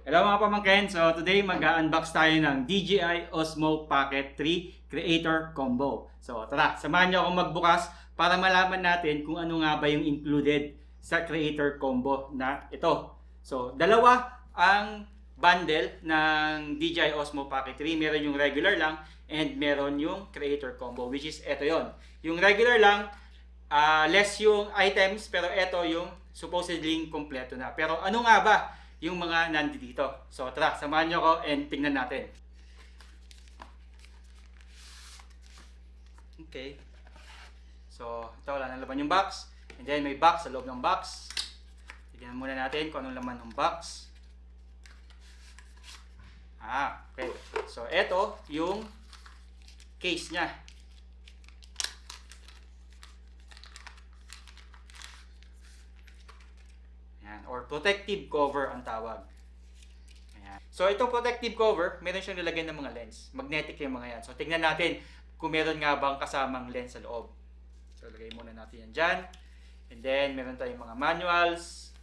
Hello mga pamangkin! So today mag-unbox tayo ng DJI Osmo Pocket 3 Creator Combo. So tara, samahan niyo akong magbukas para malaman natin kung ano nga ba yung included sa Creator Combo na ito. So dalawa ang bundle ng DJI Osmo Pocket 3. Meron yung regular lang and meron yung Creator Combo, which is ito yon. Yung regular lang, less yung items, pero ito yung supposedly kompleto na. Pero ano nga ba yung mga nandito? So tara, samahan nyo ako and tingnan natin. Okay. So ito, wala nang laman yung box. And then may box sa loob ng box. Tignan muna natin kung anong laman ng box. Okay. So ito yung case niya. Or protective cover ang tawag. Ayan. So itong protective cover, meron siyang nilagyan ng mga lens. Magnetic yung mga yan. So tingnan natin kung meron nga bang kasamang lens sa loob. So lagay muna natin yan dyan. And then meron tayong mga manuals.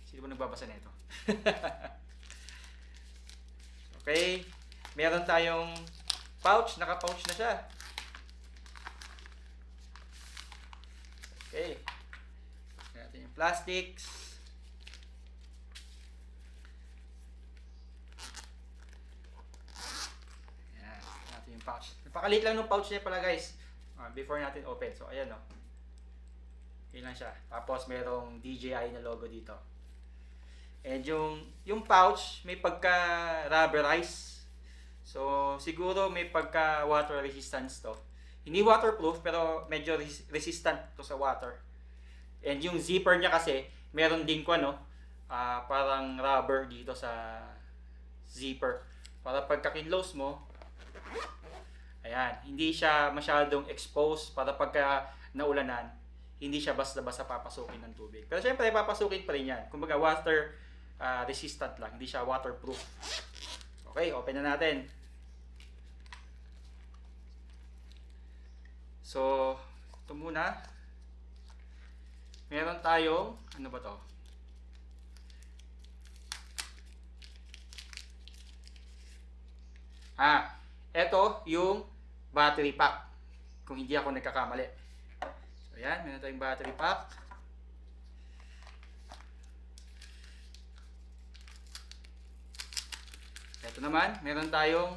Sino ba nagbabasa nito? Okay. Meron tayong pouch. Naka-pouch na siya. Okay. Natin yung plastics. Ayan, natin yung pouch. Napakaliit lang ng pouch niya pala guys. Before natin open. So ayan o. Yun lang siya. Tapos merong DJI na logo dito. And yung pouch may pagka rubberize. So siguro may pagka water resistance to. Hindi waterproof pero medyo resistant to sa water. And yung zipper niya kasi, meron din ko parang rubber dito sa zipper. Para pagka kinlose mo, ayan, hindi siya masyadong exposed para pagka naulanan, hindi siya basta-basta papasukin ng tubig. Pero syempre, papasukin pa rin yan. Kumbaga, water resistant lang, hindi siya waterproof. Okay, open na natin. So, ito muna. Meron tayong, ano ba to? Ito yung battery pack. Kung hindi ako nagkakamali. So yan, meron tayong battery pack. Ito naman, meron tayong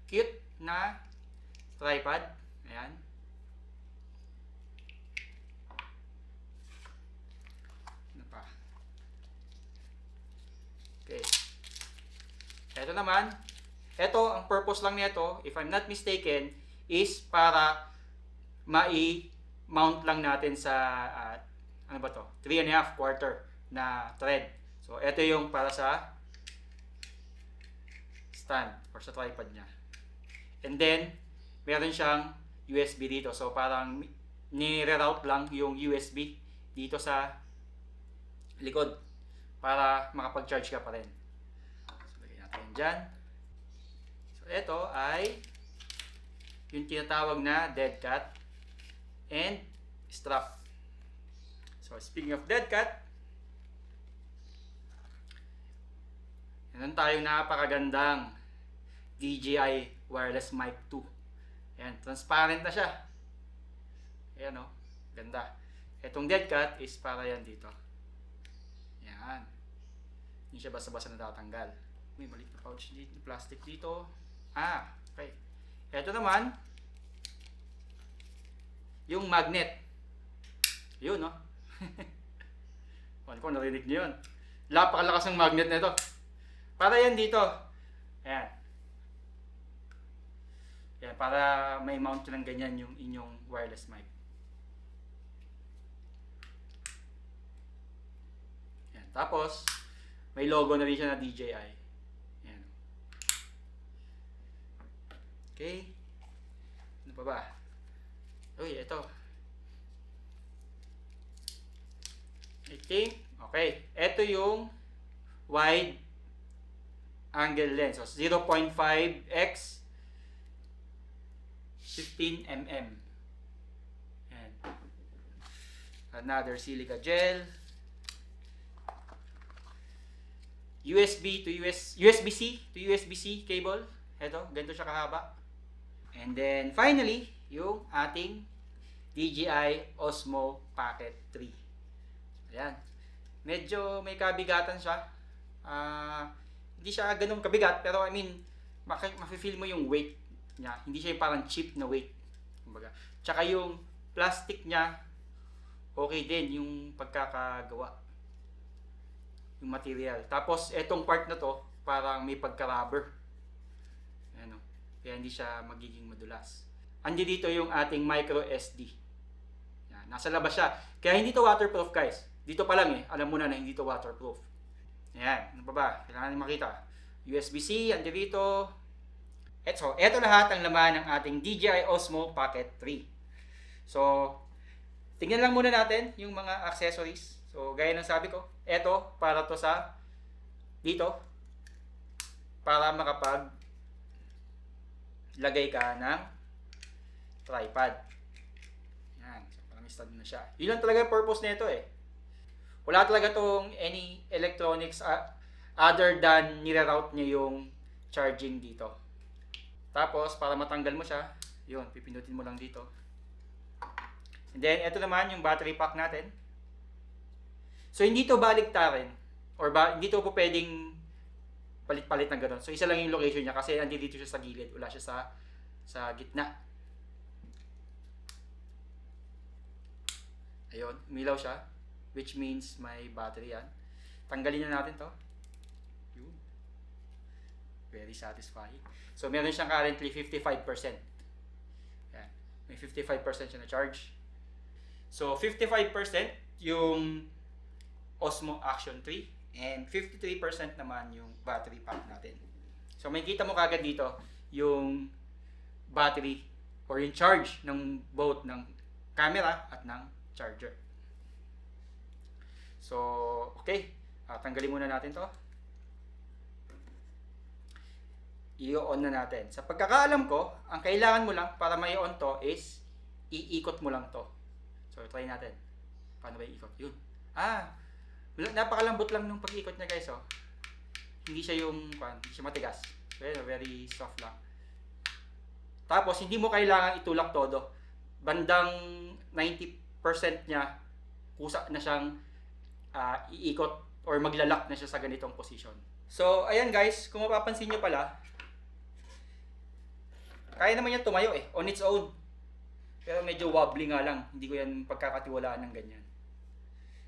cute na tripod. Ayan. Okay. Ito naman, ang purpose lang nito, if I'm not mistaken, is para mai-mount lang natin sa, ano ba to? 3.5 quarter na thread. So, ito yung para sa stand or sa tripod niya. And then, meron siyang USB dito. So, parang ni-reroute lang yung USB dito sa likod para makapag-charge ka pa rin. So, lagyan natin dyan. So, ito ay yung tinatawag na dead cat and strap. So, speaking of dead cat, meron tayong napakagandang DJI Wireless Mic 2. Ayan, transparent na siya. Ayan o, ganda. Itong dead cat is para yan dito. Ayan. Hindi siya basta-basta natatanggal. May maliit na pouch dito, plastic dito. Okay. Ito naman, yung magnet. Yun, no? Ano ko, narinig niyo yun. Napakalakas ng magnet na ito. Para yan dito. Ayan. Ayan, para may mount ng ganyan yung inyong wireless mic. Ayan. Tapos, may logo na rin siya na DJI. Ayan. Okay. Ano pa ba? Uy, ito. I think, okay. Ito yung wide angle lens. So, 0.5x 15 mm. Ayan. Another silica gel. USB-C to USB-C cable. Ito, ganito siya kahaba. And then, finally, yung ating DJI Osmo Pocket 3. Ayan. Medyo may kabigatan siya. Hindi siya ganun kabigat, pero I mean, mafe-feel mo yung weight niya. Hindi siya yung parang cheap na weight. Kumbaga. Tsaka yung plastic niya, okay din yung pagkakagawa. Yung material. Tapos, etong part na to, parang may pagka-rubber. Ano, kaya hindi siya magiging madulas. Andi dito yung ating micro SD. Yan, nasa labas siya. Kaya hindi to waterproof, guys. Dito pa lang alam mo na hindi to waterproof. Ayan, ano pa ba? Kailangan nyo makita. USB-C, andi dito. Eto lahat ang laman ng ating DJI Osmo Pocket 3. So, tingnan lang muna natin yung mga accessories. So, gaya ng sabi ko, eto para to sa dito para makapag lagay ka ng tripod. Yan. So, parang stud na siya. Yun lang talaga yung purpose nito Wala talaga tong any electronics other than nire-route niya yung charging dito. Tapos, para matanggal mo siya, yun, pipindutin mo lang dito. And then, ito naman yung battery pack natin. So, hindi to baliktarin. Or hindi to po pwedeng palit-palit ng gano'n. So, isa lang yung location niya kasi dito siya sa gilid. Wala siya sa gitna. Ayun, umilaw siya. Which means may battery yan. Tanggalin na natin to. Yun. Very satisfying. So, meron siyang currently 55%. Yan. May 55% siya na charge. So, 55% yung Osmo Action 3 and 53% naman yung battery pack natin. So, may kita mo kagad dito yung battery or yung charge ng both ng camera at ng charger. So, okay. Tanggalin muna natin to. I-on na natin. Sa pagkakaalam ko, ang kailangan mo lang para mai-on to is iikot mo lang to. So, try natin. Paano ba iikot? Yun. Napakalambot lang nung pag-ikot niya, guys. Hindi siya hindi siya matigas. Very soft lang. Tapos, hindi mo kailangan itulak todo. Bandang 90% niya, kusa na siyang iikot or maglalak na siya sa ganitong position. So, ayan guys, kung mapapansin nyo pala, kaya naman yan tumayo on its own. Pero medyo wobbly nga lang. Hindi ko yan pagkakatiwalaan ng ganyan.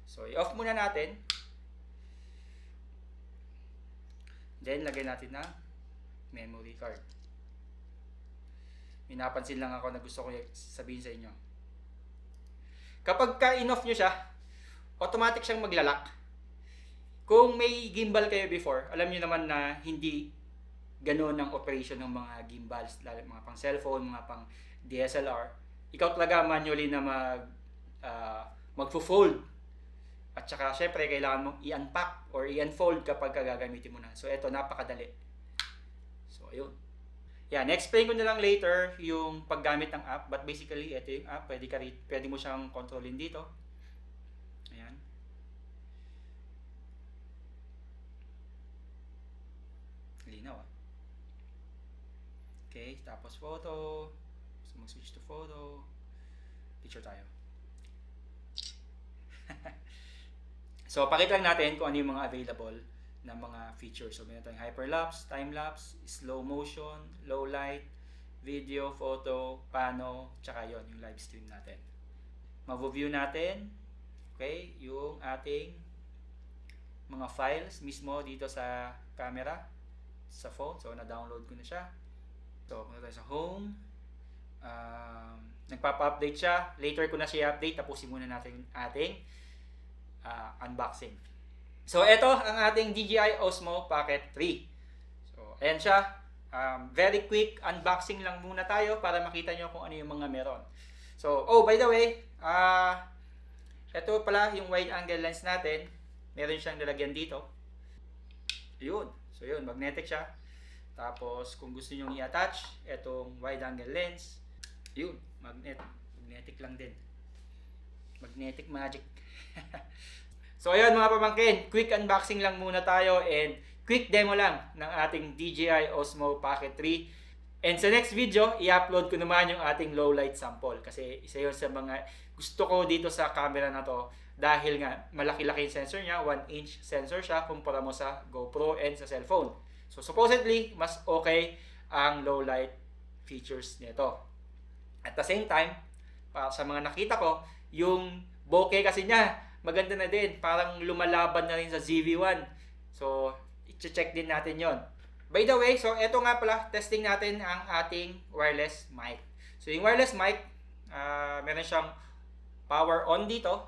So, i-off muna natin. Then, lagay natin na memory card. May napansin lang ako na gusto ko sabihin sa inyo. Kapag ka-in-off nyo siya, automatic siyang maglalak. Kung may gimbal kayo before, alam nyo naman na hindi ganoon ang operation ng mga gimbals, lalo mga pang cellphone, mga pang DSLR. Ikaw talaga manually na magfo-fold. At saka syempre kailangan mong i-unpack or i-unfold kapag gagamitin mo na. So ito, napakadali. So ayun. Yan, explain ko na lang later yung paggamit ng app, but basically ito yung app, pwede mo siyang kontrolin dito. Ayan. Linaw Okay, tapos photo. So mag-switch to photo. Picture tayo. So pakita lang natin kung ano yung mga available na mga features. So meron tayong hyperlapse, time-lapse, slow motion, low light, video, photo, pano, tsaka yon yung live stream natin. Mag-view natin, okay, yung ating mga files mismo dito sa camera, sa phone. So na-download ko na siya. So punta tayo sa home. Nagpapa-update siya. Later ko na siya update. Tapusin muna natin yung ating unboxing. So, ito ang ating DJI Osmo Pocket 3. So, ayan siya. Very quick unboxing lang muna tayo para makita nyo kung ano yung mga meron. So, by the way, ito pala yung wide angle lens natin. Meron siyang nilagyan dito. Yun. So, yun. Magnetic siya. Tapos, kung gusto nyo i-attach, itong wide angle lens. Yun. Magnetic lang din. Magnetic magic. So ayun mga pamangkin, quick unboxing lang muna tayo and quick demo lang ng ating DJI Osmo Pocket 3. And sa next video, i-upload ko naman yung ating low light sample kasi isa yun sa mga gusto ko dito sa camera na to dahil nga malaki-laki yung sensor niya, 1-inch sensor siya kumpara mo sa GoPro and sa cellphone. So supposedly, mas okay ang low light features nito. At the same time, para sa mga nakita ko, yung bokeh kasi niya, maganda na din. Parang lumalaban na rin sa ZV-1. So, i-check din natin yon. By the way, so eto nga pala, testing natin ang ating wireless mic. So, yung wireless mic, meron siyang power on dito.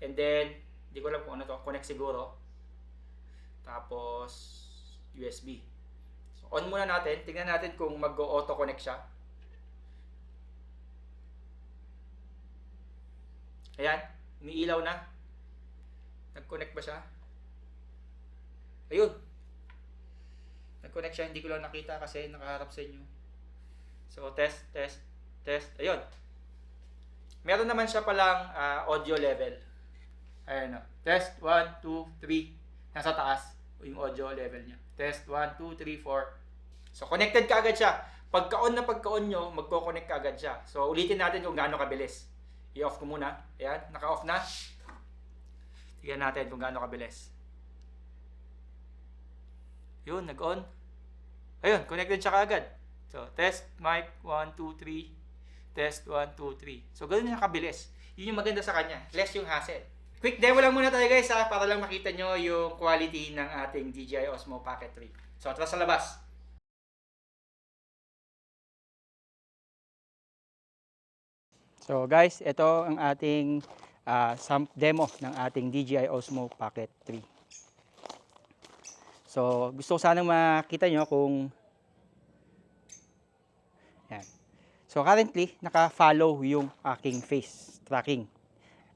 And then, di ko alam kung ano to, connect siguro. Tapos, USB. So, on muna natin. Tingnan natin kung mag-auto connect siya. Ayan, umiilaw na. Nag-connect ba siya? Ayun. Nag-connect siya, hindi ko lang nakita kasi nakaharap sa inyo. So, test, test, test. Ayun. Meron naman siya palang audio level. Ayan o. Test, 1, 2, 3. Nasa taas yung audio level niya. Test, 1, 2, 3, 4. So, connected ka agad siya. Pagka-on na pagka-on nyo, magko-connect ka agad siya. So, ulitin natin kung gaano kabilis. I-off ko muna. Ayan, naka-off na. Tignan natin kung gaano kabilis. Yun, nag-on. Ayun, connected siya kaagad. So, test, mic, 1, 2, 3. Test, 1, 2, 3. So, ganun niya kabilis. Yun yung maganda sa kanya. Less yung hassle. Quick demo lang muna tayo guys ha, para lang makita nyo yung quality ng ating DJI Osmo Pocket 3. So, tara sa labas. So guys, ito ang ating demo ng ating DJI Osmo Pocket 3. So gusto ko sanang makita nyo kung yan. So currently, naka-follow yung aking face tracking.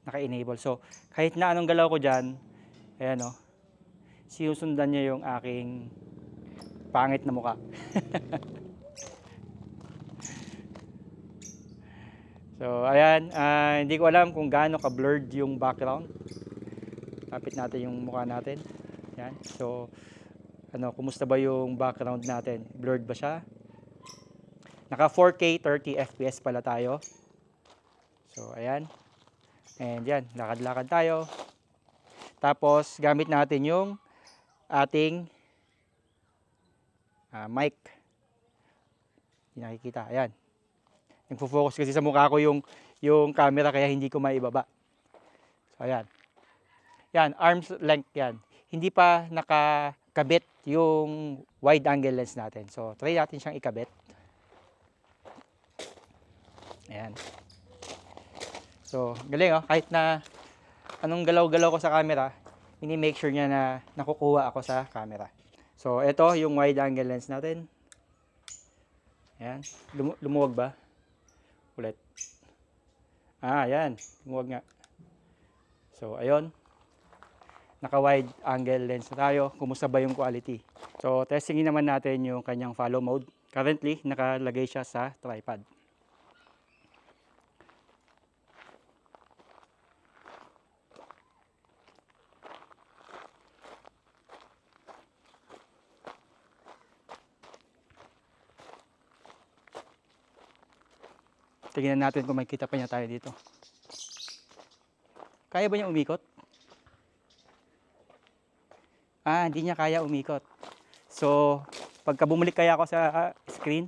Naka-enable. So kahit na anong galaw ko dyan, ayan o, sinusundan niya yung aking pangit na mukha. So, ayan, hindi ko alam kung gaano ka-blurred yung background. Kapit natin yung mukha natin. Ayan. So, kumusta ba yung background natin? Blurred ba siya? Naka 4K 30 FPS pala tayo. So, ayan. And yan, lakad-lakad tayo. Tapos, gamit natin yung ating mic. Hindi nakikita. Ayan. Nagfo-focus kasi sa mukha ko yung camera kaya hindi ko maibaba. So ayan. Yan, arm's length yan. Hindi pa nakakabit yung wide angle lens natin. So try natin siyang ikabit. Ayan. So galing oh, kahit na anong galaw-galaw ko sa camera, ini-make sure niya na nakukuha ako sa camera. So ito yung wide angle lens natin. Ayan. Lumuwag ba? Ulit. Ayan. Lumuwag nga. So, ayun. Naka-wide angle lens na tayo. Kumusta ba yung quality? So, testingin naman natin yung kanyang follow mode. Currently, nakalagay siya sa tripod. Tingnan natin kung makikita pa niya tayo dito. Kaya ba niya umikot? Hindi niya kaya umikot. So, pagka bumalik kaya ako sa screen,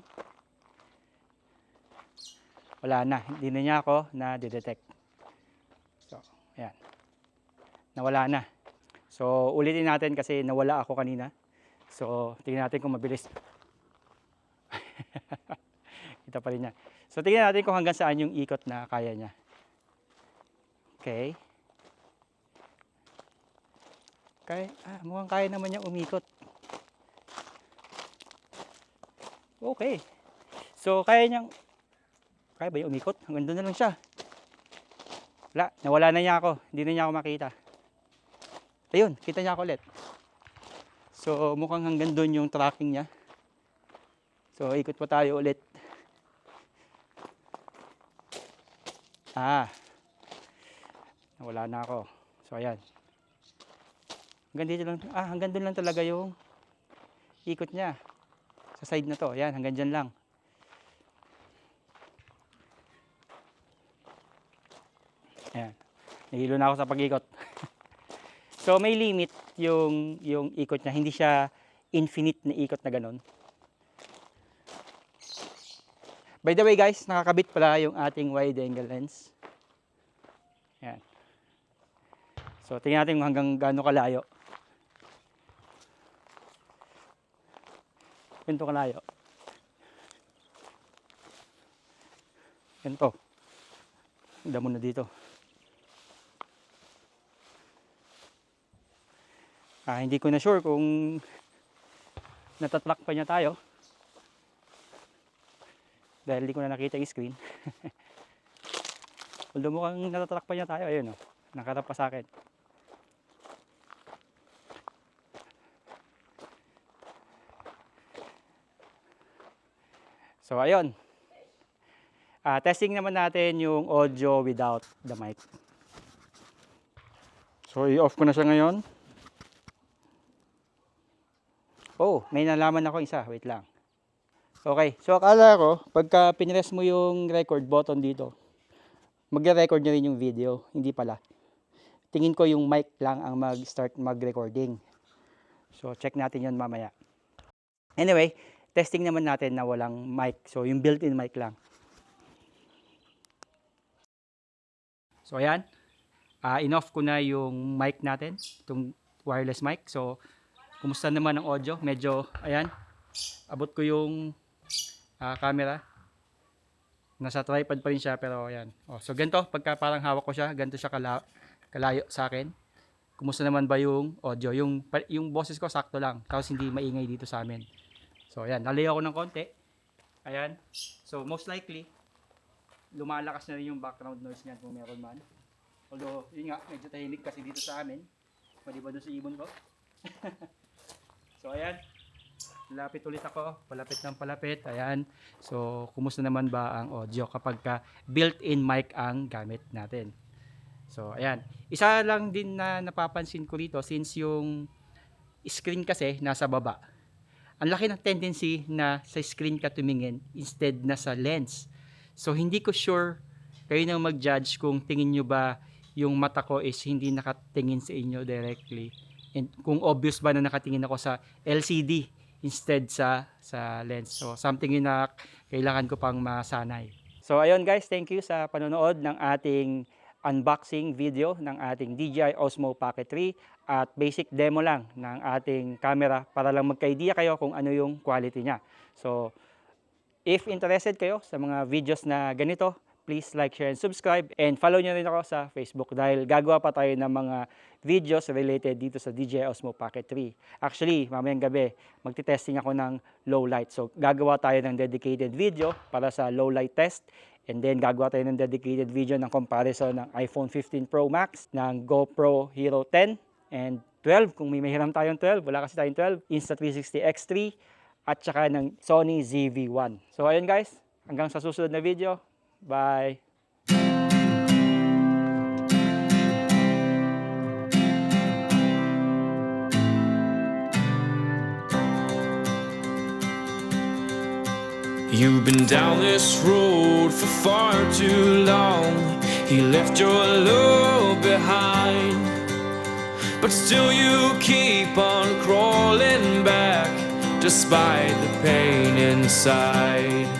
wala na. Hindi na niya ako na-detect. So, ayan. Nawala na. So, ulitin natin kasi nawala ako kanina. So, tingnan natin kung mabilis. Kita pa rin niya. So, tingnan natin kung hanggang saan yung ikot na kaya niya. Okay. Mukhang kaya naman niya umikot. Okay. So, kaya ba yung umikot? Hanggang doon na lang siya. Nawala na niya ako. Hindi na niya ako makita. Ayun, kita niya ako ulit. So, mukhang hanggang doon yung tracking niya. So, ikot pa tayo ulit. Nawala na ako. So, ayan. Hanggang dito lang. Hanggang doon lang talaga yung ikot niya. Sa side na to. Ayan, hanggang dyan lang. Ayan. Nahilo na ako sa pag-ikot. So may limit yung ikot niya. Hindi siya infinite na ikot na ganun. By the way guys, nakakabit pala yung ating wide angle lens. Ayan. So tingnan natin hanggang gaano kalayo. Ganito kalayo. Ganito. Damo na dito. Hindi ko na sure kung natatrack pa niya tayo. Dahil di ko na nakita yung screen. Although mukhang natatrack pa niya tayo. Ayun o. Nakarap pa sa akin. So ayun. Testing naman natin yung audio without the mic. So i-off ko na siya ngayon. Oh, may nalaman ako isa. Wait lang. Okay, so akala ko, pagka pinress mo yung record button dito, magre-record niya rin yung video. Hindi pala. Tingin ko yung mic lang ang mag-start mag-recording. So, check natin yun mamaya. Anyway, testing naman natin na walang mic. So, yung built-in mic lang. So, ayan. In-off ko na yung mic natin. Itong wireless mic. So, kumusta naman ang audio? Medyo, ayan. Abot ko yung camera. Nasa tripod pa rin siya pero ayan. So ganito, pagka parang hawak ko siya, ganito siya kalayo sa akin. Kumusta naman ba yung audio? Yung boses ko sakto lang, tapos hindi maingay dito sa amin. So ayan, nalayo ako ng konti. Ayan. So most likely, lumalakas na rin yung background noise niyan kung meron man. Although, yun nga, medyo tahimik kasi dito sa amin. Maliban doon sa ibon ko. So ayan. Lapit ulit ako, palapit ng palapit. Ayan. So, kumusta naman ba ang audio kapag built-in mic ang gamit natin? So, ayan. Isa lang din na napapansin ko rito since yung screen kasi nasa baba. Ang laki ng tendency na sa screen ka tumingin instead na sa lens. So, hindi ko sure kayo nang mag-judge kung tingin nyo ba yung mata ko is hindi nakatingin sa inyo directly. And kung obvious ba na nakatingin ako sa LCD instead sa lens. So, something yun na kailangan ko pang masanay. So, ayun guys, thank you sa panonood ng ating unboxing video ng ating DJI Osmo Pocket 3 at basic demo lang ng ating camera para lang magka-idea kayo kung ano yung quality niya. So, if interested kayo sa mga videos na ganito, please like, share, and subscribe. And follow nyo rin ako sa Facebook dahil gagawa pa tayo ng mga videos related dito sa DJI Osmo Pocket 3. Actually, mamayang gabi, magti-testing ako ng low light. So, gagawa tayo ng dedicated video para sa low light test. And then, gagawa tayo ng dedicated video ng comparison ng iPhone 15 Pro Max, ng GoPro Hero 10, and 12. Kung may mahiram tayong 12, wala kasi tayong 12. Insta360 X3, at saka ng Sony ZV-1. So, ayun guys, hanggang sa susunod na video. Bye! You've been down this road for far too long. He left your love behind, but still you keep on crawling back despite the pain inside.